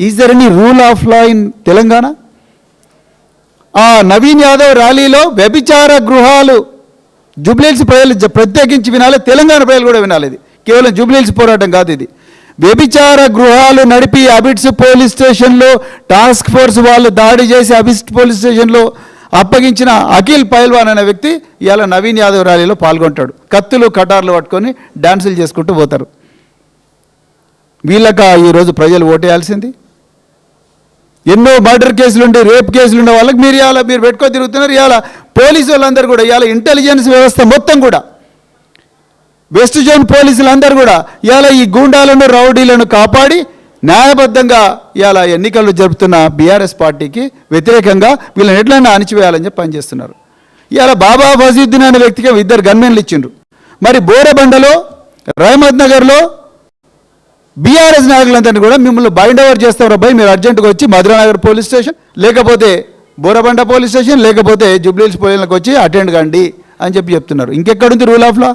Is there any rule of law in Telangana? ఆ నవీన్ యాదవ్ ర్యాలీలో వ్యభిచార గృహాలు జూబ్లీహిల్స్ ప్రజలు ప్రత్యేకించి వినాలి, తెలంగాణ ప్రజలు కూడా వినాలి. ఇది కేవలం జూబ్లీహిల్స్ పోరాటం కాదు. ఇది వ్యభిచార గృహాలు నడిపి అబిడ్స్ పోలీస్ స్టేషన్లో టాస్క్ ఫోర్స్ వాళ్ళు దాడి చేసి అబిడ్స్ పోలీస్ స్టేషన్లో అప్పగించిన అఖిల్ పైల్వాన్ అనే వ్యక్తి ఇవాళ నవీన్ యాదవ్ ర్యాలీలో పాల్గొంటాడు. కత్తులు కటార్లు పట్టుకొని డాన్సులు చేసుకుంటూ పోతారు. వీళ్ళక ఈరోజు ప్రజలు ఓటేయాల్సింది. ఎన్నో మర్డర్ కేసులుండే, రేప్ కేసులుండే వాళ్ళకి మీరు పెట్టుకొని తిరుగుతున్నారు. ఇవాళ పోలీసు వాళ్ళందరూ కూడా, ఇవాళ ఇంటెలిజెన్స్ వ్యవస్థ మొత్తం కూడా, వెస్ట్ జోన్ పోలీసులందరూ కూడా ఇవాళ ఈ గూండాలను రౌడీలను కాపాడి న్యాయబద్ధంగా ఇవాళ ఎన్నికలు జరుపుతున్న బీఆర్ఎస్ పార్టీకి వ్యతిరేకంగా వీళ్ళని ఎట్లన్నా అణిచివేయాలని చెప్పి పనిచేస్తున్నారు. ఇవాళ బాబా ఫజీద్దీన్ అనే వ్యక్తికి 2 గన్మెన్లు ఇచ్చిండ్రు. మరి బోరబండలో, రహమత్ నగర్లో బీఆర్ఎస్ నాయకులందరినీ కూడా మిమ్మల్ని బైండ్ ఓవర్ చేస్తారు అబ్బాయి, మీరు అర్జెంటుగా వచ్చి మధురానగర్ పోలీస్ స్టేషన్, లేకపోతే బోరబండ పోలీస్ స్టేషన్, లేకపోతే జూబ్లీహిల్స్ పోలీసులకు వచ్చి అటెండ్ కండి అని చెప్పి చెప్తున్నారు. ఇంకెక్కడుంది రూల్ ఆఫ్ లా?